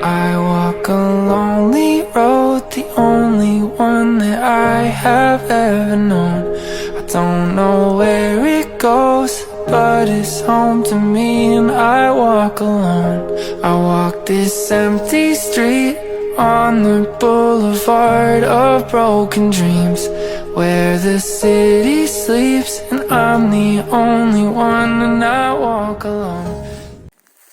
I walk a lonely road, the only one that I have ever known. I don't know where it goes, but it's home to me, and I walk alone. I walk this empty street on the boulevard of broken dreams, where the city sleeps and I'm the only one, and I walk alone.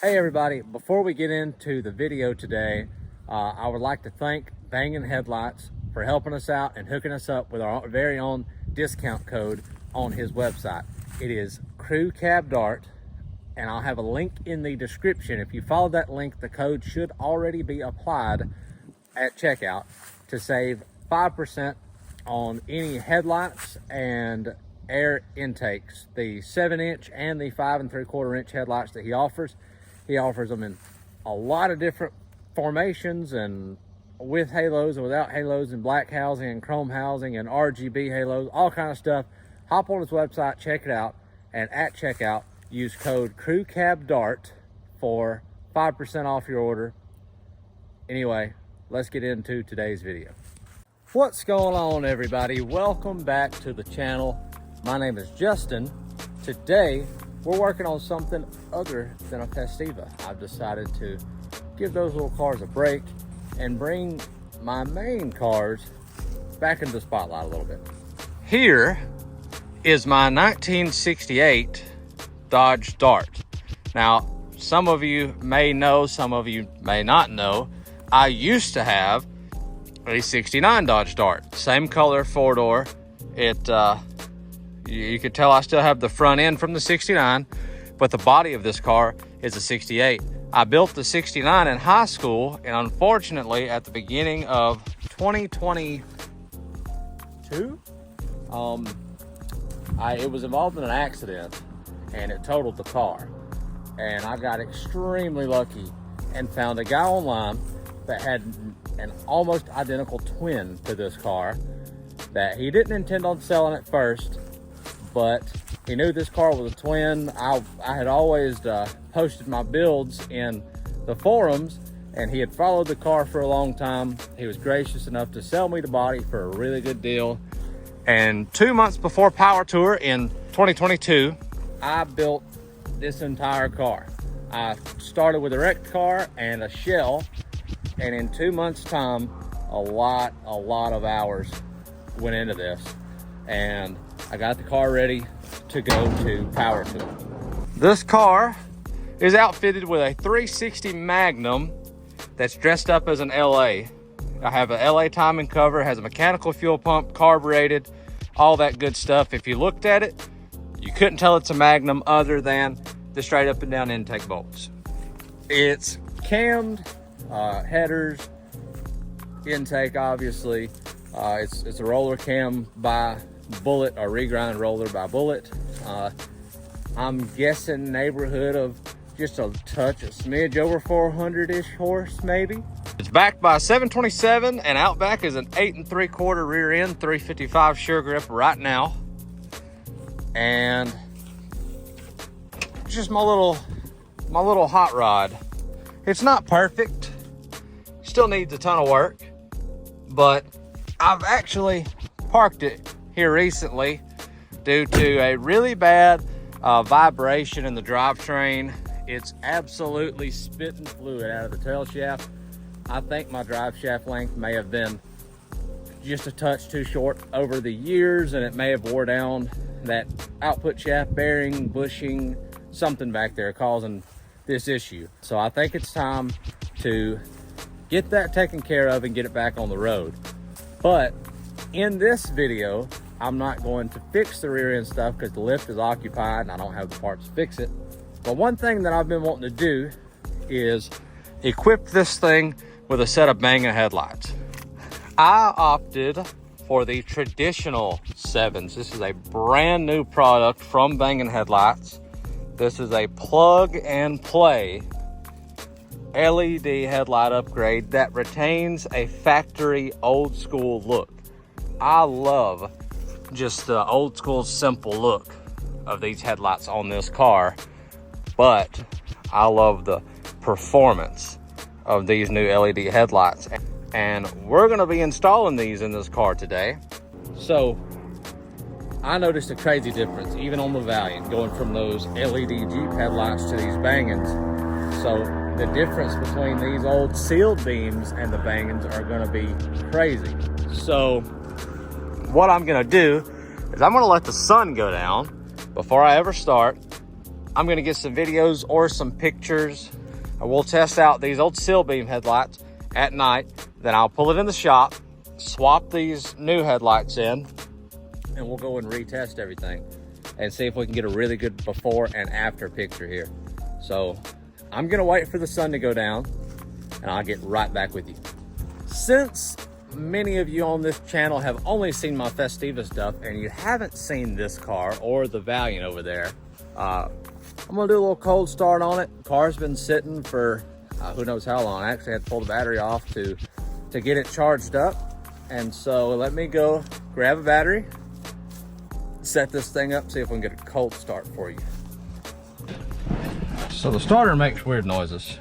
Hey everybody, before we get into the video today, I would like to thank Bangin Headlights for helping us out and hooking us up with our very own discount code on his website. It is CrewCabDart, and I'll have a link in the description. If you follow that link, the code should already be applied at checkout to save 5% on any headlights and air intakes, the 7-inch and the 5 3/4-inch headlights that he offers. He offers them in a lot of different formations, and with halos and without halos, and black housing and chrome housing and RGB halos, all kind of stuff. Hop on his website, check it out, and at checkout use code CrewCabDart for 5% off your order. Anyway, let's get into today's video. What's going on, everybody? Welcome back to the channel. My name is Justin. Today we're working on something other than a Festiva. I've decided to give those little cars a break and bring my main cars back into the spotlight a little bit. Here is my 1968 Dodge Dart. Now, some of you may know, some of you may not know, I used to have a 69 Dodge Dart. Same color, 4-door. You could tell I still have the front end from the 69, but the body of this car is a 68. I built the 69 in high school, and unfortunately at the beginning of 2022, it was involved in an accident and it totaled the car. And I got extremely lucky and found a guy online that had an almost identical twin to this car that he didn't intend on selling at first, but he knew this car was a twin. I had always posted my builds in the forums, and he had followed the car for a long time. He was gracious enough to sell me the body for a really good deal. And 2 months before Power Tour in 2022, I built this entire car. I started with a wrecked car and a shell, and in 2 months' time, a lot of hours went into this, and I got the car ready to go to Power Tour. This car is outfitted with a 360 Magnum that's dressed up as an LA. I have an LA timing cover, has a mechanical fuel pump, carbureted, all that good stuff. If you looked at it, you couldn't tell it's a Magnum other than the straight up and down intake bolts. It's cammed, headers, intake obviously. It's a roller cam by Bullet, or regrind roller by Bullet. I'm guessing neighborhood of just a smidge over 400-ish horse maybe. It's backed by a 727, and out back is an 8 3/4 rear end 355 sure grip right now. And just my little hot rod. It's not perfect, still needs a ton of work, but I've actually parked it here recently due to a really bad vibration in the drivetrain. It's absolutely spitting fluid out of the tail shaft. I think my drive shaft length may have been just a touch too short over the years, and it may have wore down that output shaft bearing, bushing, something back there causing this issue. So I think it's time to get that taken care of and get it back on the road. But in this video, I'm not going to fix the rear end stuff because the lift is occupied and I don't have the parts to fix it. But one thing that I've been wanting to do is equip this thing with a set of Bangin headlights. I opted for the traditional 7s. This is a brand new product from Bangin Headlights. This is a plug and play LED headlight upgrade that retains a factory old school look. I love just the old school simple look of these headlights on this car, but I love the performance of these new LED headlights. And we're gonna be installing these in this car today. So I noticed a crazy difference, even on the Valiant, going from those LED Jeep headlights to these Bangins. So the difference between these old sealed beams and the Bangins are gonna be crazy. So what I'm gonna do is I'm gonna let the sun go down before I ever start. I'm gonna get some videos or some pictures. We'll test out these old seal beam headlights at night. Then I'll pull it in the shop, swap these new headlights in, and we'll go and retest everything and see if we can get a really good before and after picture here. So I'm gonna wait for the sun to go down and I'll get right back with you. Since many of you on this channel have only seen my Festiva stuff and you haven't seen this car or the Valiant over there, I'm gonna do a little cold start on it. Car's been sitting for who knows how long. I actually had to pull the battery off to get it charged up. And so let me go grab a battery, set this thing up, see if we can get a cold start for you. So the starter makes weird noises.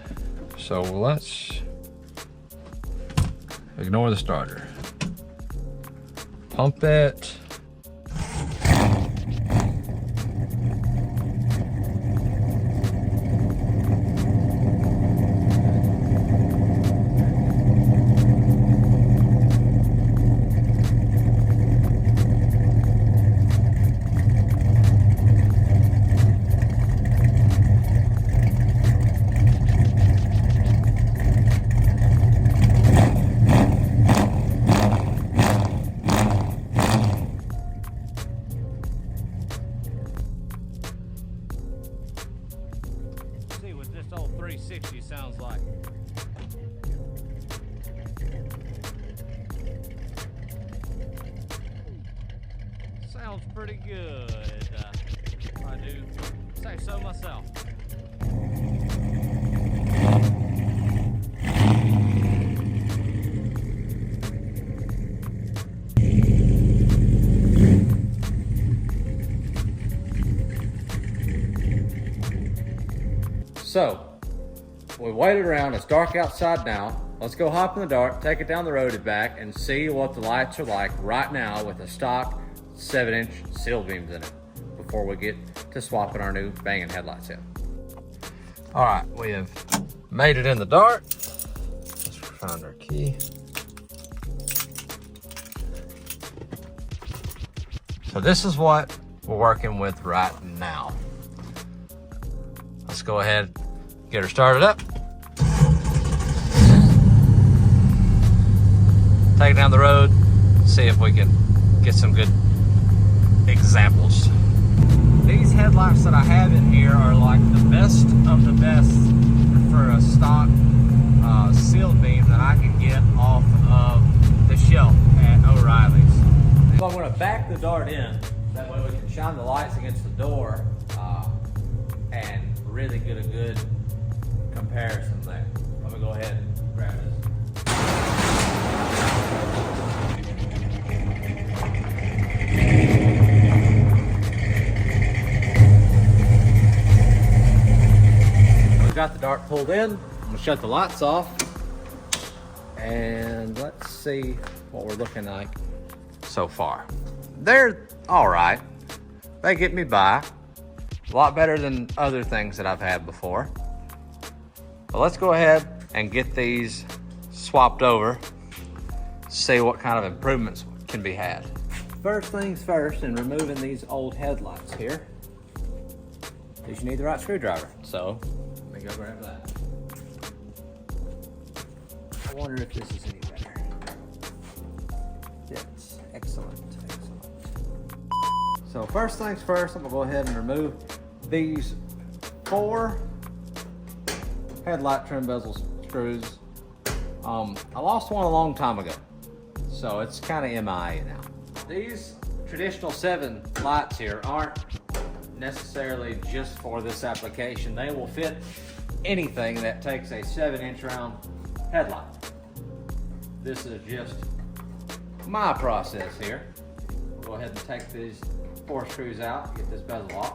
So let's ignore the starter. Pump it. See what this old 360 sounds like. Sounds pretty good. I do say so myself. So, we waited around, it's dark outside now. Let's go hop in the dark, take it down the road and back, and see what the lights are like right now with the stock 7-inch seal beams in it before we get to swapping our new Bangin headlights in. All right, we have made it in the dark. Let's find our key. So this is what we're working with right now. Let's go ahead, get her started up. Take it down the road, see if we can get some good examples. These headlights that I have in here are like the best of the best for a stock sealed beam that I can get off of the shelf at O'Reilly's. So I'm going to back the dart in, that way we can shine the lights against the door and really get a good comparison there. Let me go ahead and grab this. We've got the dart pulled in. I'm gonna shut the lights off and let's see what we're looking like so far. They're all right. They get me by. A lot better than other things that I've had before. But let's go ahead and get these swapped over, see what kind of improvements can be had. First things first, in removing these old headlights here, is you need the right screwdriver. So let me go grab that. I wonder if this is any better. Yes, excellent, excellent. So first things first, I'm gonna go ahead and remove these 4 headlight trim bezel screws. I lost one a long time ago, so it's kind of MIA now. These traditional 7 lights here aren't necessarily just for this application. They will fit anything that takes a 7-inch round headlight. This is just my process here. We'll go ahead and take these 4 screws out, get this bezel off.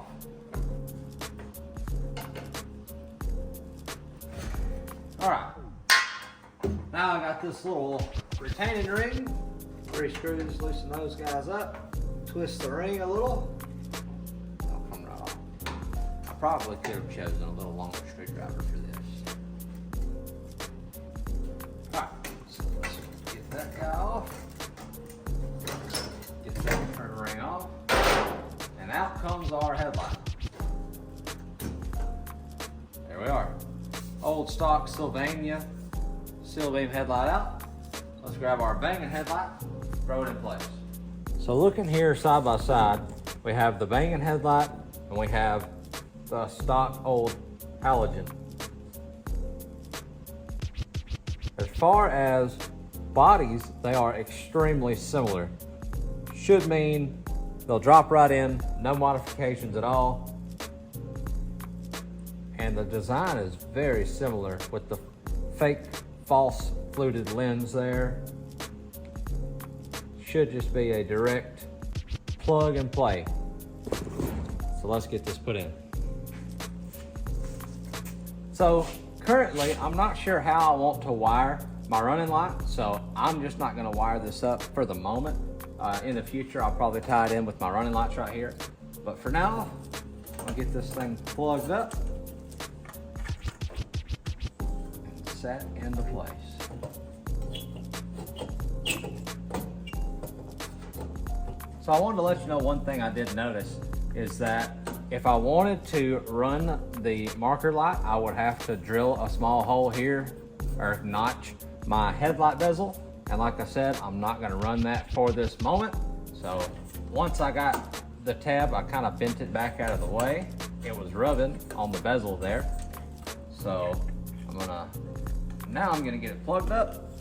All right, Now I got this little retaining ring. 3 screws, loosen those guys up. Twist the ring a little. That'll come right off. I probably could have chosen a little longer screwdriver for this. Alright, so let's get that guy off. Get the turn ring off. And out comes our headlight. There we are. Old stock Sylvania steel beam headlight out. Let's grab our Bangin headlight, throw it in place. So looking here side by side, we have the Bangin headlight and we have the stock old halogen. As far as bodies, they are extremely similar. Should mean they'll drop right in, no modifications at all. And the design is very similar with the fake false fluted lens there. Should just be a direct plug and play. So let's get this put in. So currently, I'm not sure how I want to wire my running light, so I'm just not gonna wire this up for the moment. In the future, I'll probably tie it in with my running lights right here. But for now, I'll get this thing plugged up and set into place. So I wanted to let you know one thing I did notice is that if I wanted to run the marker light, I would have to drill a small hole here or notch my headlight bezel. And like I said, I'm not gonna run that for this moment. So once I got the tab, I kind of bent it back out of the way. It was rubbing on the bezel there. So now I'm gonna get it plugged up.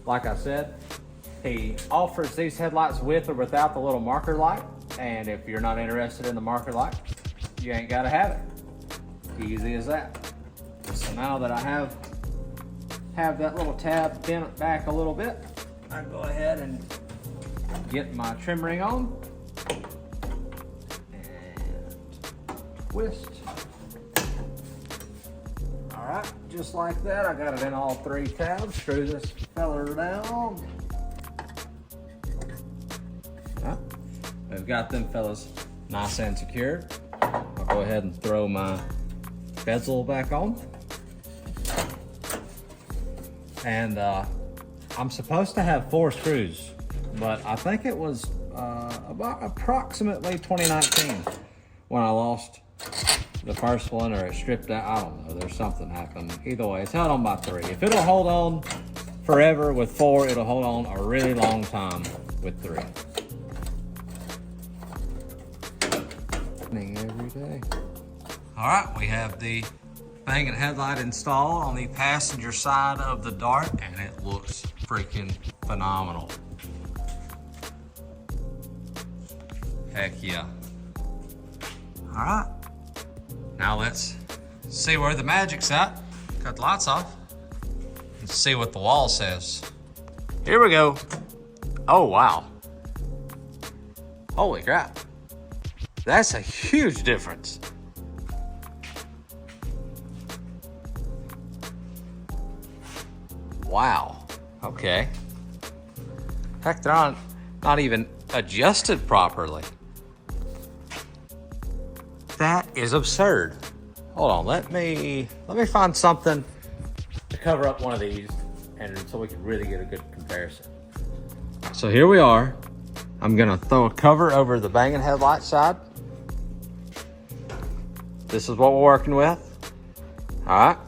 Like I said, he offers these headlights with or without the little marker light. And if you're not interested in the marker light, you ain't gotta have it. Easy as that. So now that I have that little tab bent back a little bit, I go ahead and get my trim ring on and twist. All right, just like that, I got it in all 3 tabs. Screw this feller down. We've got them fellas nice and secure. I'll go ahead and throw my bezel back on. And I'm supposed to have 4 screws, but I think it was about approximately 2019 when I lost the first one, or it stripped out. I don't know, there's something happened. Either way, it's held on by 3. If it'll hold on forever with 4, it'll hold on a really long time with 3. Every day. All right, we have the Bangin headlight installed on the passenger side of the Dart, and it looks freaking phenomenal. Heck yeah. All right, now let's see where the magic's at. Cut the lights off and see what the wall says. Here we go. Oh, wow. Holy crap. That's a huge difference. Wow, okay. Heck, they're not even adjusted properly. That is absurd. Hold on, let me find something to cover up one of these, and so we can really get a good comparison. So here we are. I'm gonna throw a cover over the Bangin headlight side. This is what we're working with. All right.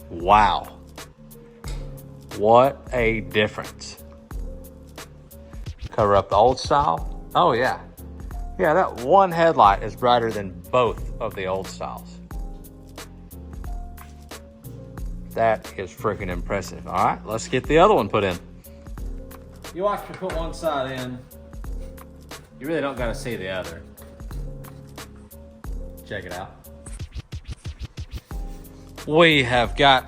Wow. What a difference. Cover up the old style. Oh yeah. Yeah, that one headlight is brighter than both of the old styles. That is freaking impressive. All right, let's get the other one put in. You watch me put one side in. You really don't gotta see the other. Check it out. We have got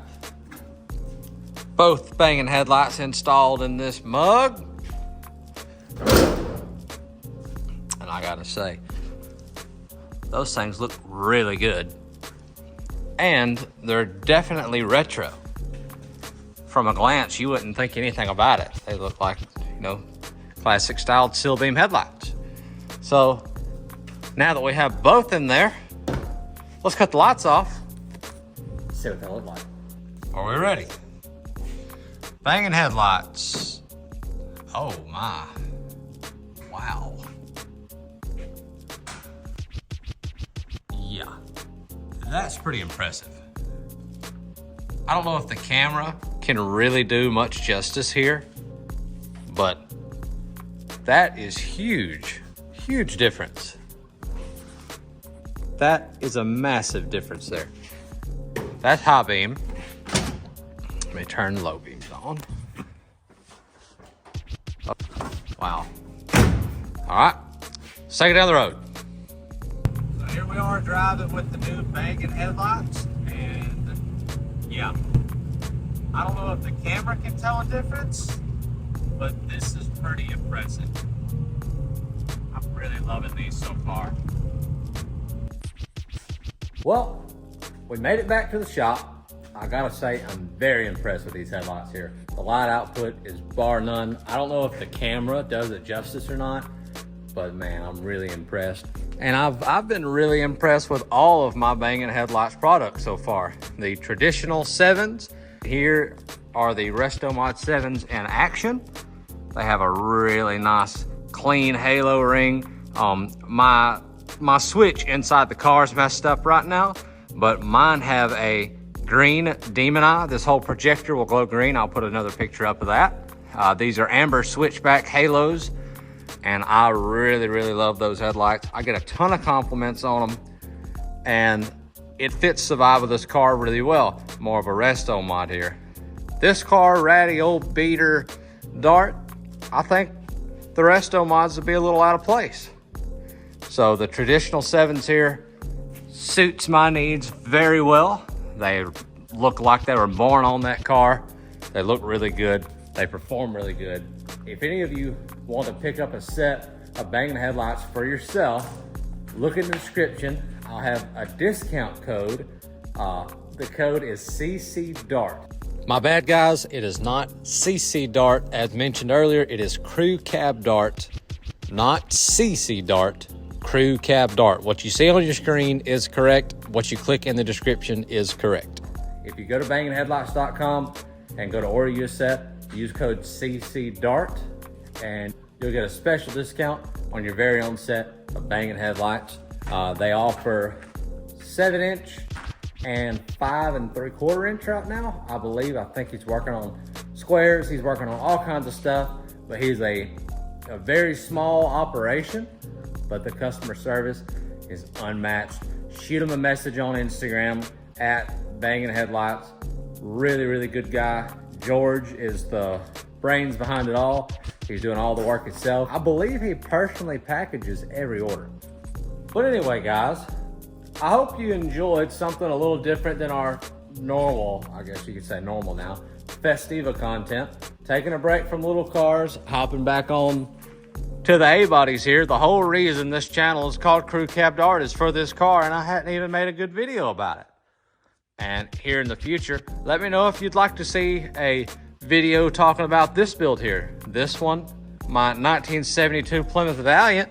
both Bangin headlights installed in this mug. And I gotta say, those things look really good. and they're definitely retro. From a glance, you wouldn't think anything about it. They look like, you know, classic styled steel beam headlights. So now that we have both in there, let's cut the lights off. See what they look like. Are we ready? Bangin Headlights. Oh my. Wow. Yeah, that's pretty impressive. I don't know if the camera can really do much justice here, but that is huge, huge difference. That is a massive difference there. That's high beam. Let me turn low beams on. Oh, wow. All right, let's take it down the road. So here we are driving with the new Bangin Headlights, and yeah, I don't know if the camera can tell a difference, but this is pretty impressive. I'm really loving these so far. Well, we made it back to the shop. I gotta say, I'm very impressed with these headlights here. The light output is bar none. I don't know if the camera does it justice or not, but man, I'm really impressed. And I've been really impressed with all of my Bangin Headlights products so far. The traditional 7s, here are the Resto Mod 7s in action. They have a really nice, clean halo ring. My switch inside the car is messed up right now, but mine have a green demon eye. This whole projector will glow green. I'll put another picture up of that. These are amber switchback halos, and I really, really love those headlights. I get a ton of compliments on them, and it fits the vibe of this car really well. More of a resto mod here. This car, ratty old beater Dart, I think the resto mods would be a little out of place. So the traditional 7s here suits my needs very well. They look like they were born on that car. They look really good. They perform really good. If any of you want to pick up a set of Bangin Headlights for yourself, look in the description. I'll have a discount code. The code is CCDART. My bad, guys. It is not CC Dart. As mentioned earlier, it is Crew Cab Dart, not CC Dart. Crew Cab Dart. What you see on your screen is correct. What you click in the description is correct. If you go to banginheadlights.com and go to order your set, use code CCDART, and you'll get a special discount on your very own set of Bangin Headlights. They offer 7-inch and 5 3/4 inch right now, I believe. I think he's working on squares. He's working on all kinds of stuff, but he's a very small operation, but the customer service is unmatched. Shoot him a message on Instagram at Bangin Headlights. Really, really good guy. George is the brains behind it all. He's doing all the work himself. I believe he personally packages every order. But anyway, guys, I hope you enjoyed something a little different than our normal, I guess you could say normal now, Festiva content. Taking a break from little cars, hopping back on to the A-bodies here. The whole reason this channel is called Crew Cab Dart is for this car, and I hadn't even made a good video about it. And here in the future, let me know if you'd like to see a video talking about this build here. This one, my 1972 Plymouth Valiant,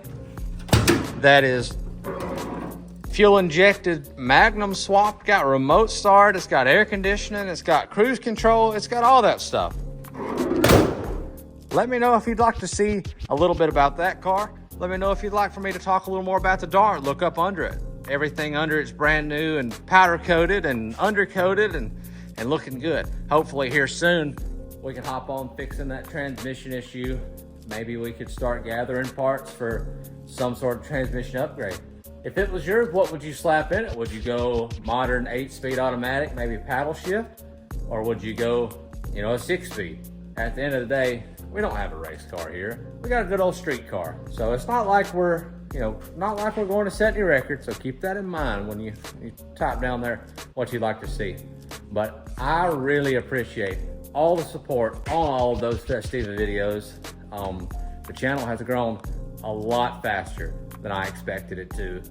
that is fuel injected Magnum swapped, got remote start, it's got air conditioning, it's got cruise control, it's got all that stuff. Let me know if you'd like to see a little bit about that car. Let me know if you'd like for me to talk a little more about the Dart. Look up under it. Everything under it's brand new and powder coated and undercoated and looking good. Hopefully here soon we can hop on fixing that transmission issue. Maybe we could start gathering parts for some sort of transmission upgrade. If it was yours, what would you slap in it? Would you go modern 8-speed automatic, maybe paddle shift? Or would you go, a 6-speed? At the end of the day, we don't have a race car here. We got a good old street car. So it's not like we're, not like we're going to set any records. So keep that in mind when you type down there what you'd like to see. But I really appreciate all the support on all of those Festiva videos. The channel has grown a lot faster than I expected it to.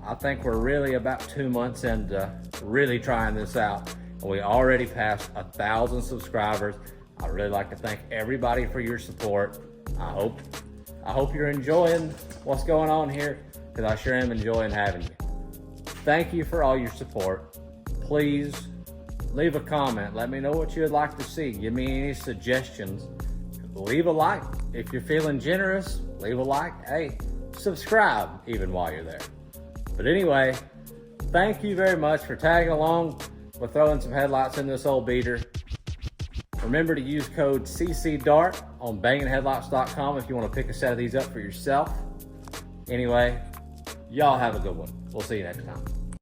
I think we're really about 2 months into really trying this out. And we already passed 1,000 subscribers. I'd really like to thank everybody for your support. I hope you're enjoying what's going on here, because I sure am enjoying having you. Thank you for all your support. Please leave a comment. Let me know what you would like to see. Give me any suggestions. Leave a like. If you're feeling generous, leave a like. Hey, subscribe even while you're there. But anyway, thank you very much for tagging along with throwing some headlights in this old beater. Remember to use code CCDART on BanginHeadlights.com if you want to pick a set of these up for yourself. Anyway, y'all have a good one. We'll see you next time.